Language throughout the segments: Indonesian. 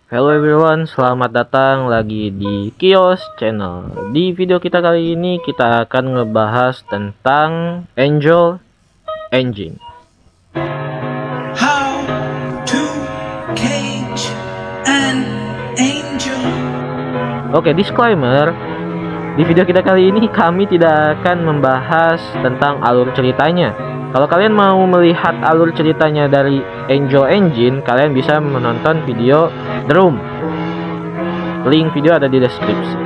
Hello everyone, selamat datang lagi di Kios Channel. Di video kita kali ini kita akan ngebahas tentang Angel Engine. How to cage an angel. Oke, disclaimer. Di video kita kali ini kami tidak akan membahas tentang alur ceritanya. Kalau kalian mau melihat alur ceritanya dari Angel Engine, kalian bisa menonton video The Room. Link video ada di deskripsi.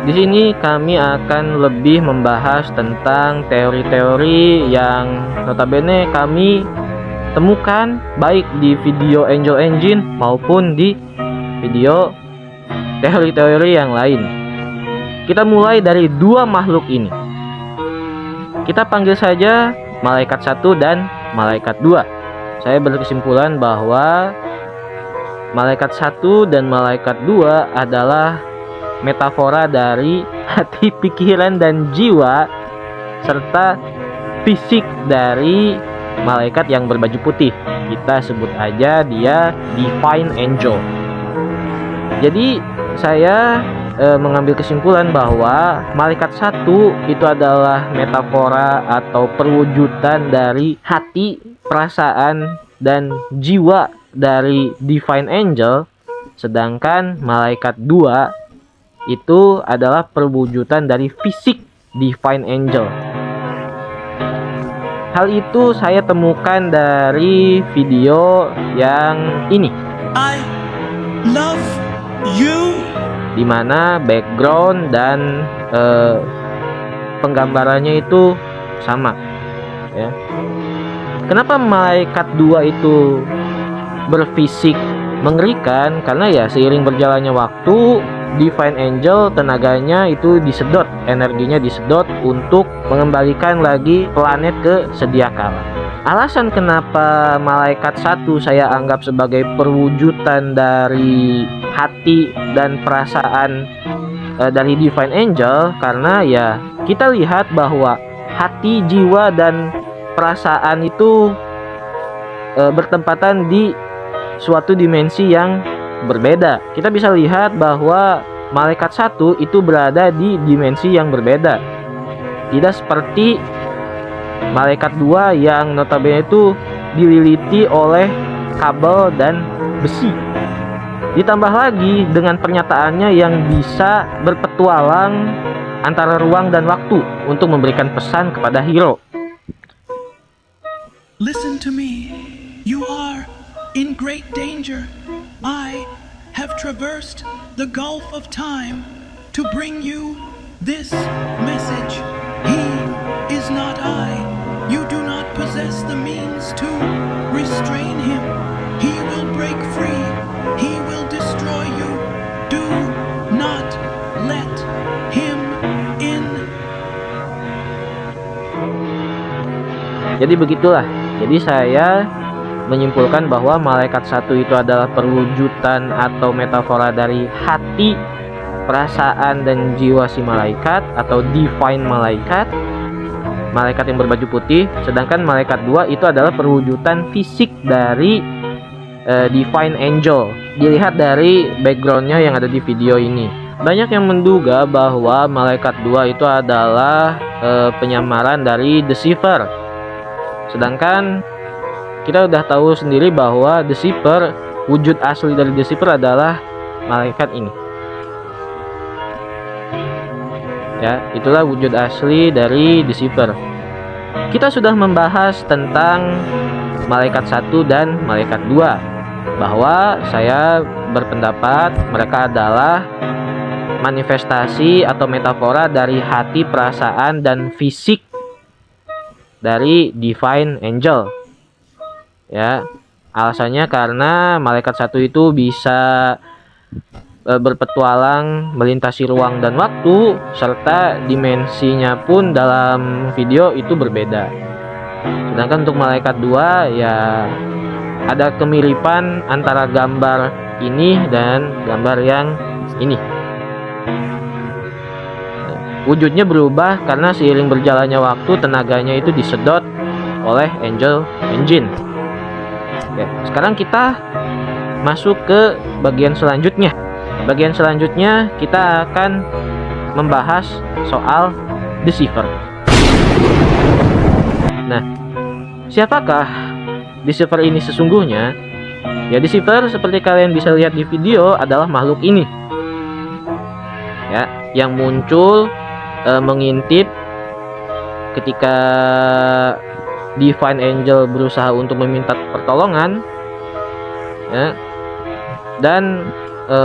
Di sini kami akan lebih membahas tentang teori-teori yang notabene kami temukan baik di video Angel Engine maupun di video teori-teori yang lain. Kita mulai dari dua makhluk ini. Kita panggil saja malaikat 1 dan malaikat 2. Saya berkesimpulan bahwa malaikat 1 dan malaikat 2 adalah metafora dari hati, pikiran, dan jiwa serta fisik dari malaikat yang berbaju putih. Kita sebut aja dia Divine Angel. Jadi saya mengambil kesimpulan bahwa malaikat 1 itu adalah metafora atau perwujudan dari hati, perasaan, dan jiwa dari Divine Angel, sedangkan malaikat 2 itu adalah perwujudan dari fisik Divine Angel. Hal itu saya temukan dari video yang ini. I love you. Dimana background dan penggambarannya itu sama, ya. Kenapa malaikat 2 itu berfisik mengerikan? Karena ya seiring berjalannya waktu, Divine Angel tenaganya itu disedot, energinya disedot untuk mengembalikan lagi planet ke sedia kala. Alasan kenapa malaikat 1 saya anggap sebagai perwujudan dari hati dan perasaan dari Divine Angel, karena ya kita lihat bahwa hati, jiwa, dan perasaan itu bertempatan di suatu dimensi yang berbeda. Kita bisa lihat bahwa malaikat 1 itu berada di dimensi yang berbeda. Tidak seperti malaikat 2 yang notabene itu dililiti oleh kabel dan besi. Ditambah lagi dengan pernyataannya yang bisa berpetualang antara ruang dan waktu untuk memberikan pesan kepada hero. Listen to me. You are in great danger. I have traversed the gulf of time to bring you this message. He is not I. You do not possess the means to restrain him. He will break free. He will destroy you. Do not let him in. Jadi begitulah. Jadi saya menyimpulkan bahwa malaikat 1 itu adalah perwujudan atau metafora dari hati, perasaan, dan jiwa si malaikat atau divine malaikat yang berbaju putih. Sedangkan malaikat 2 itu adalah perwujudan fisik dari Divine Angel. Dilihat dari backgroundnya yang ada di video ini. Banyak yang menduga bahwa malaikat 2 itu adalah penyamaran dari Deceiver. Sedangkan kita udah tahu sendiri bahwa Deceiver, wujud asli dari Deceiver adalah malaikat ini. Ya, itulah wujud asli dari Deceiver. Kita sudah membahas tentang malaikat 1 dan malaikat 2, bahwa saya berpendapat mereka adalah manifestasi atau metafora dari hati, perasaan, dan fisik dari Divine Angel. Ya, alasannya karena malaikat 1 itu bisa berpetualang melintasi ruang dan waktu, serta dimensinya pun dalam video itu berbeda. Sedangkan untuk malaikat 2 ya ada kemiripan antara gambar ini dan gambar yang ini. Wujudnya berubah karena seiring berjalannya waktu tenaganya itu disedot oleh Angel Engine. Ya, sekarang kita masuk ke bagian selanjutnya. Bagian selanjutnya kita akan membahas soal deceiver. Nah, siapakah deceiver ini sesungguhnya? Ya, deceiver seperti kalian bisa lihat di video adalah makhluk ini. Ya, yang muncul mengintip ketika Divine Angel berusaha untuk meminta pertolongan, ya, dan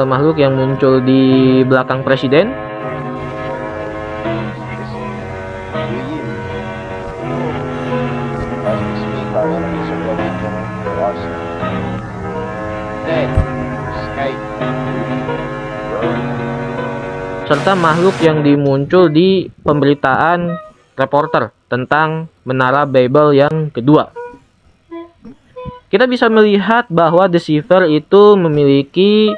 makhluk yang muncul di belakang presiden. Serta makhluk yang dimuncul di pemberitaan reporter tentang Menara Babel yang kedua. Kita bisa melihat bahwa deceiver itu memiliki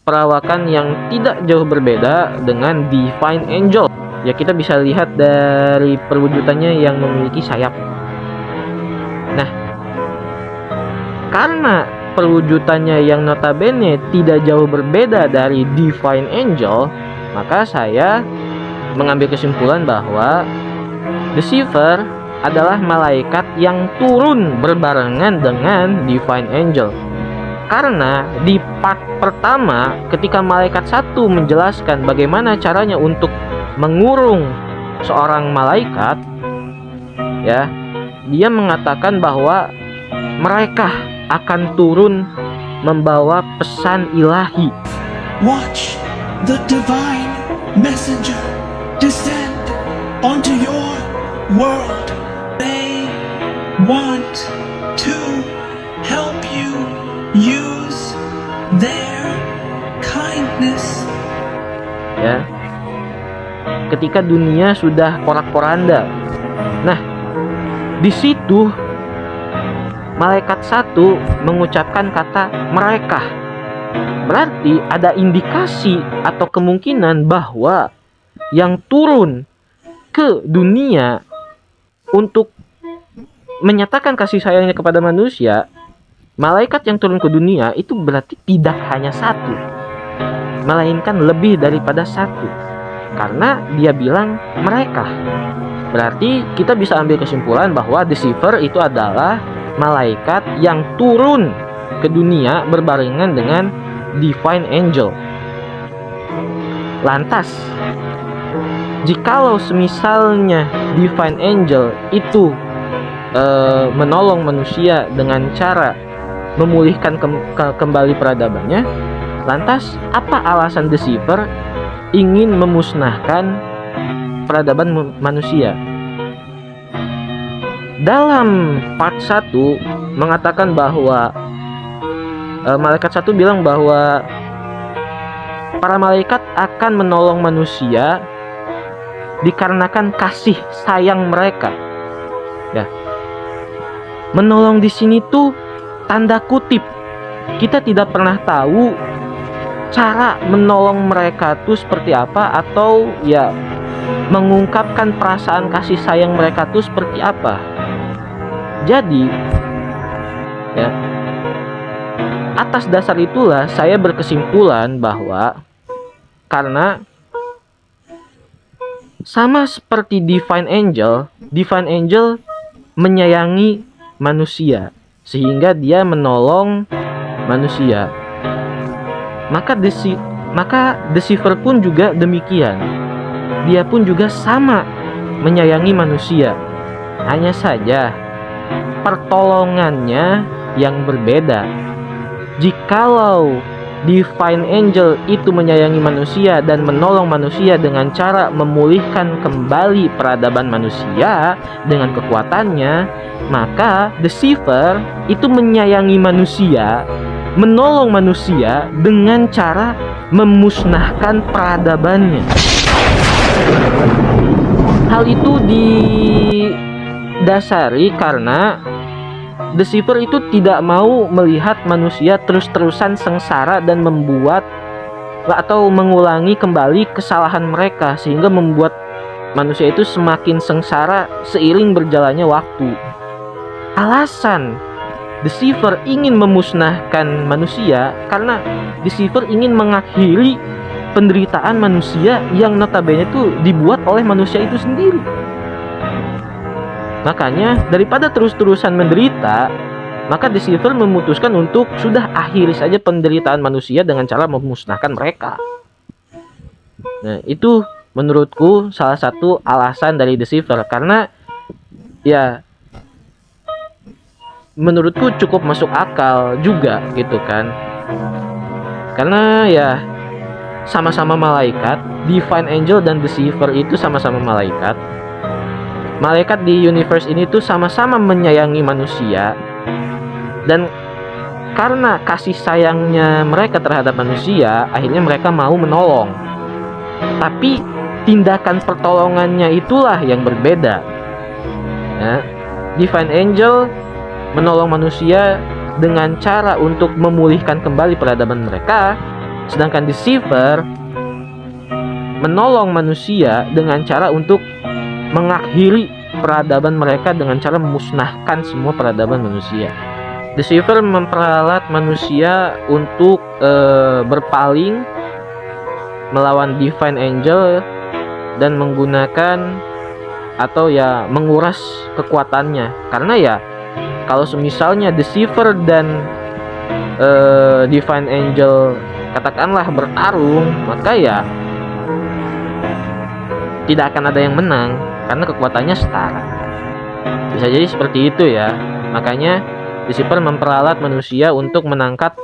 perawakan yang tidak jauh berbeda dengan Divine Angel. Ya, kita bisa lihat dari perwujudannya yang memiliki sayap. Nah, karena perwujudannya yang notabene tidak jauh berbeda dari Divine Angel, maka saya mengambil kesimpulan bahwa deceiver adalah malaikat yang turun berbarengan dengan Divine Angel. Karena di part pertama ketika malaikat satu menjelaskan bagaimana caranya untuk mengurung seorang malaikat, ya, dia mengatakan bahwa mereka akan turun membawa pesan ilahi. Watch the divine messenger descend onto your world. They want to help you use their kindness. Ya, ketika dunia sudah porak-poranda, nah, di situ malaikat satu mengucapkan kata mereka. Berarti ada indikasi atau kemungkinan bahwa yang turun ke dunia untuk menyatakan kasih sayangnya kepada manusia, malaikat yang turun ke dunia itu berarti tidak hanya satu, melainkan lebih daripada satu. Karena dia bilang mereka, berarti kita bisa ambil kesimpulan bahwa deceiver itu adalah malaikat yang turun ke dunia berbarengan dengan Divine Angel. Lantas, jikalau semisalnya Divine Angel itu menolong manusia dengan cara memulihkan kembali peradabannya, lantas apa alasan deceiver ingin memusnahkan peradaban manusia? Dalam part 1 mengatakan bahwa malaikat satu bilang bahwa para malaikat akan menolong manusia dikarenakan kasih sayang mereka. Ya. Menolong di sini tuh tanda kutip. Kita tidak pernah tahu cara menolong mereka tuh seperti apa, atau ya mengungkapkan perasaan kasih sayang mereka tuh seperti apa. Jadi, ya, atas dasar itulah saya berkesimpulan bahwa karena sama seperti Divine Angel menyayangi manusia sehingga dia menolong manusia. Maka deceiver pun juga demikian. Dia pun juga sama menyayangi manusia. Hanya saja pertolongannya yang berbeda. Jikalau Divine Angel itu menyayangi manusia dan menolong manusia dengan cara memulihkan kembali peradaban manusia dengan kekuatannya, maka deceiver itu menyayangi manusia, menolong manusia dengan cara memusnahkan peradabannya. Hal itu didasari karena deceiver itu tidak mau melihat manusia terus-terusan sengsara dan membuat atau mengulangi kembali kesalahan mereka, sehingga membuat manusia itu semakin sengsara seiring berjalannya waktu. Alasan Deceiver ingin memusnahkan manusia karena Deceiver ingin mengakhiri penderitaan manusia yang notabene itu dibuat oleh manusia itu sendiri. Makanya daripada terus-terusan menderita, maka Deceiver memutuskan untuk sudah akhiri saja penderitaan manusia dengan cara memusnahkan mereka. Nah, itu menurutku salah satu alasan dari Deceiver, karena ya menurutku cukup masuk akal juga gitu kan. Karena ya sama-sama malaikat, Divine Angel dan Deceiver itu sama-sama malaikat. Malaikat di universe ini tuh sama-sama menyayangi manusia, dan karena kasih sayangnya mereka terhadap manusia, akhirnya mereka mau menolong. Tapi tindakan pertolongannya itulah yang berbeda. Nah, Divine Angel menolong manusia dengan cara untuk memulihkan kembali peradaban mereka, sedangkan Deceiver menolong manusia dengan cara untuk mengakhiri peradaban mereka dengan cara memusnahkan semua peradaban manusia. Deceiver memperalat manusia untuk berpaling melawan Divine Angel dan menggunakan atau ya menguras kekuatannya. Karena ya kalau semisalnya Deceiver dan Divine Angel katakanlah bertarung, maka ya tidak akan ada yang menang karena kekuatannya setara. Bisa jadi seperti itu ya. Makanya Deceiver memperalat manusia untuk menangkap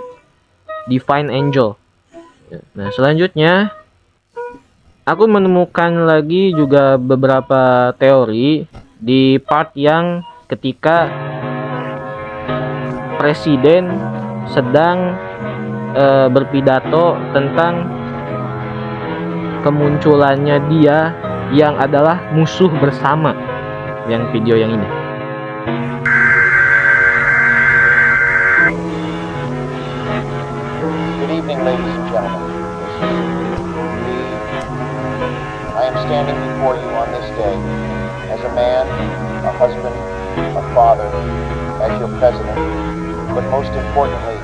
Divine Angel. Nah, selanjutnya aku menemukan lagi juga beberapa teori di part yang ketika presiden sedang berpidato tentang kemunculannya dia yang adalah musuh bersama, yang video yang ini. Good evening, ladies and gentlemen. I am standing before you on this day as a man, a husband, a father, as your president, but most importantly,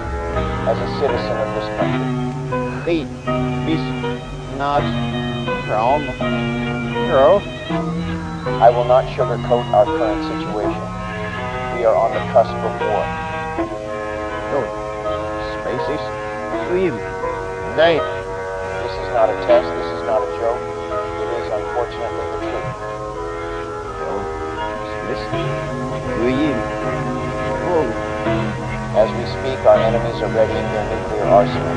as a citizen of this country. This not wrong. I will not sugarcoat our current situation. We are on the cusp of war. Spaces. They. This is not a test, this is not a joke. It is unfortunately the truth. As we speak, our enemies are readying their nuclear arsenal.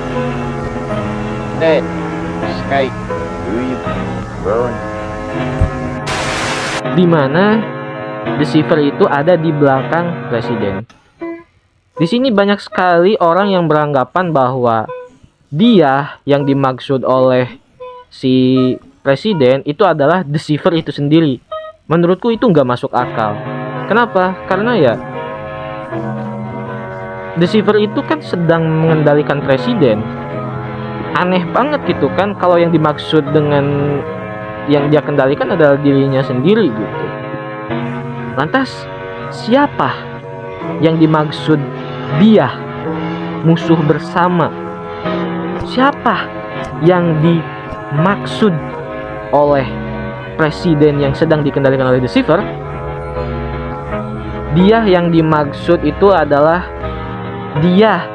Dead. Skype. Burn. Di mana Deceiver itu ada di belakang presiden. Di sini banyak sekali orang yang beranggapan bahwa dia yang dimaksud oleh si presiden itu adalah Deceiver itu sendiri. Menurutku itu nggak masuk akal. Kenapa? Karena ya Deceiver itu kan sedang mengendalikan presiden. Aneh banget gitu kan kalau yang dimaksud dengan yang dia kendalikan adalah dirinya sendiri gitu. Lantas siapa yang dimaksud dia musuh bersama? Siapa yang dimaksud oleh presiden yang sedang dikendalikan oleh Deceiver? Dia yang dimaksud itu adalah dia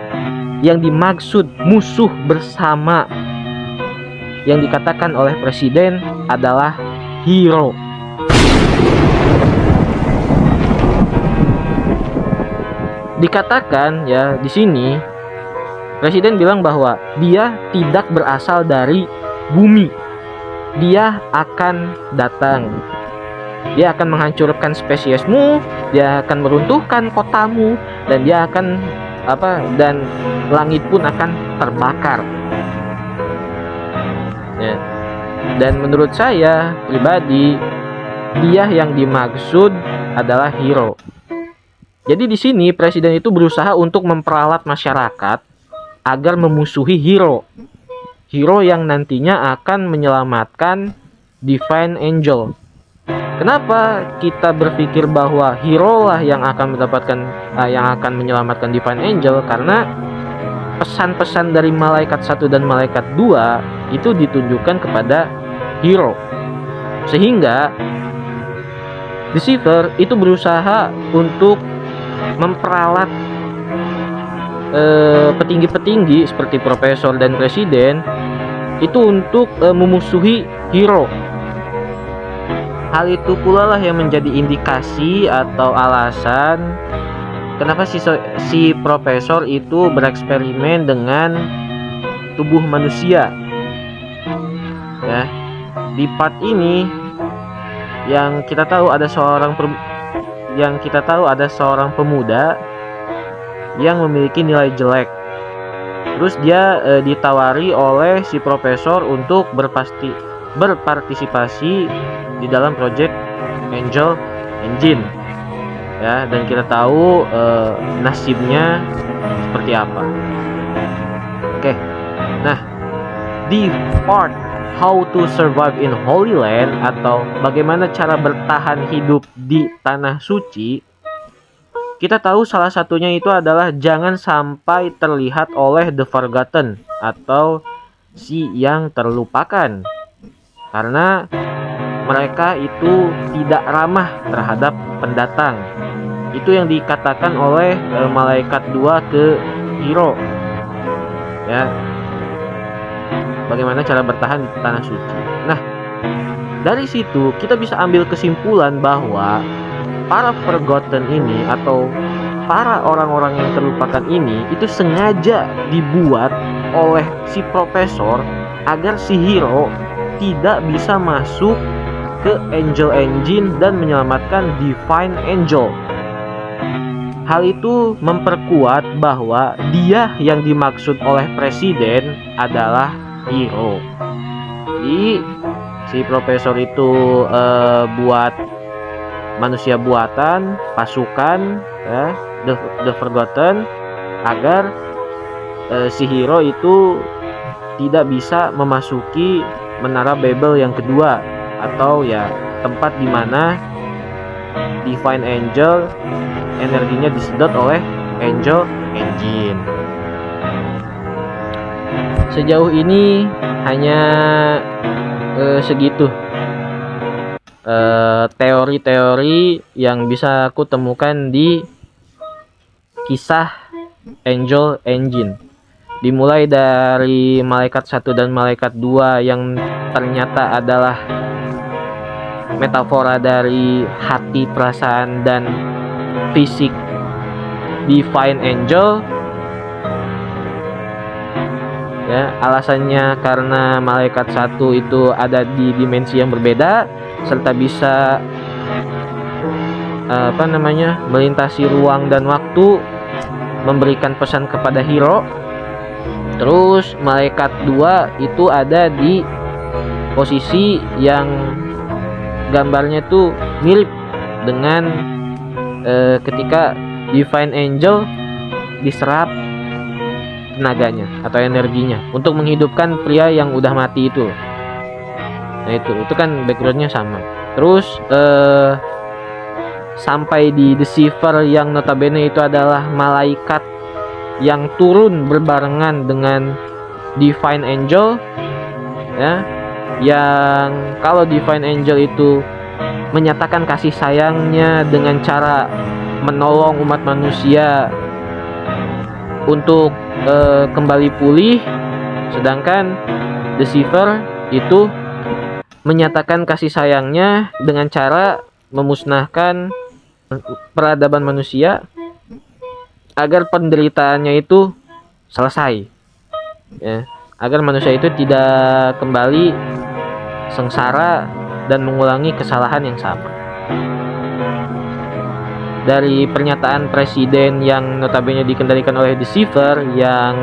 yang dimaksud musuh bersama yang dikatakan oleh presiden adalah hero. Dikatakan ya di sini presiden bilang bahwa dia tidak berasal dari bumi. Dia akan datang. Dia akan menghancurkan spesiesmu, dia akan meruntuhkan kotamu, dan dia akan dan langit pun akan terbakar. Ya. Dan menurut saya pribadi, dia yang dimaksud adalah hero. Jadi di sini presiden itu berusaha untuk memperalat masyarakat agar memusuhi hero. Hero yang nantinya akan menyelamatkan Divine Angel. Kenapa kita berpikir bahwa hero lah yang akan menyelamatkan Divine Angel? Karena pesan-pesan dari malaikat 1 dan malaikat 2 itu ditunjukkan kepada hero. Sehingga Deceiver itu berusaha untuk memperalat petinggi-petinggi seperti profesor dan presiden itu untuk memusuhi hero. Hal itu pula lah yang menjadi indikasi atau alasan kenapa si profesor itu bereksperimen dengan tubuh manusia. Ya, di part ini yang kita tahu ada seorang pemuda yang memiliki nilai jelek. Terus dia ditawari oleh si profesor untuk berpartisipasi di dalam project Angel Engine. Ya, dan kita tahu nasibnya seperti apa. Oke. Nah, di part How to Survive in Holy Land atau bagaimana cara bertahan hidup di tanah suci, kita tahu salah satunya itu adalah jangan sampai terlihat oleh The Forgotten atau si yang terlupakan, karena mereka itu tidak ramah terhadap pendatang. Itu yang dikatakan oleh malaikat 2 ke hero. Ya, bagaimana cara bertahan di tanah suci. Nah, dari situ kita bisa ambil kesimpulan bahwa para Forgotten ini atau para orang-orang yang terlupakan ini itu sengaja dibuat oleh si profesor agar si hero tidak bisa masuk ke Angel Engine dan menyelamatkan Divine Angel. Hal itu memperkuat bahwa dia yang dimaksud oleh presiden adalah hero. Jadi si profesor itu buat manusia buatan, pasukan, ya, The Forgotten, agar si hero itu tidak bisa memasuki menara Babel yang kedua, atau ya tempat di mana Divine Angel energinya disedot oleh Angel Engine. Sejauh ini hanya segitu teori-teori yang bisa aku temukan di kisah Angel Engine. Dimulai dari malaikat 1 dan malaikat 2 yang ternyata adalah metafora dari hati, perasaan, dan fisik Divine Angel. Ya, alasannya karena malaikat 1 itu ada di dimensi yang berbeda serta bisa melintasi ruang dan waktu, memberikan pesan kepada hero. Terus malaikat 2 itu ada di posisi yang gambarnya tuh mirip dengan ketika Divine Angel diserap tenaganya atau energinya untuk menghidupkan pria yang udah mati itu. Nah itu kan backgroundnya sama. Terus sampai di Deceiver yang notabene itu adalah malaikat yang turun berbarengan dengan Divine Angel, ya, yang kalau Divine Angel itu menyatakan kasih sayangnya dengan cara menolong umat manusia untuk kembali pulih, sedangkan Deceiver itu menyatakan kasih sayangnya dengan cara memusnahkan peradaban manusia agar penderitaannya itu selesai, ya, agar manusia itu tidak kembali sengsara dan mengulangi kesalahan yang sama. Dari pernyataan presiden yang notabene dikendalikan oleh Deceiver yang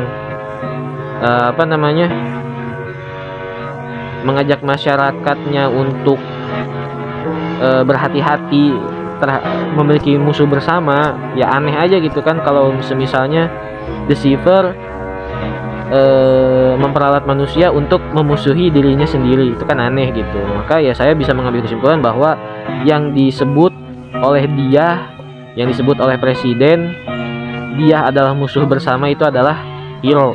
mengajak masyarakatnya untuk berhati-hati memiliki musuh bersama, ya aneh aja gitu kan kalau misalnya Deceiver memperalat manusia untuk memusuhi dirinya sendiri. Itu kan aneh gitu. Maka ya saya bisa mengambil kesimpulan bahwa yang disebut oleh dia, yang disebut oleh presiden, dia adalah musuh bersama, itu adalah hero.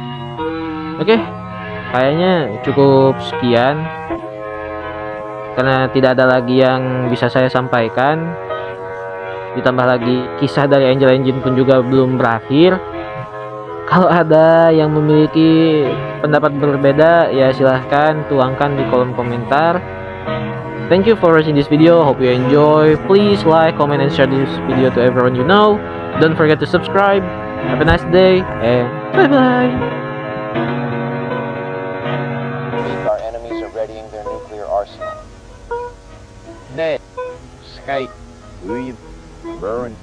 Oke, kayaknya cukup sekian karena tidak ada lagi yang bisa saya sampaikan. Ditambah lagi kisah dari Angel Engine pun juga belum berakhir. Kalau ada yang memiliki pendapat berbeda, ya silahkan tuangkan di kolom komentar. Thank you for watching this video. Hope you enjoy. Please like, comment, and share this video to everyone you know. Don't forget to subscribe. Have a nice day and bye-bye. Our enemies are readying their nuclear arsenal. Ned, Skype, William, Burn,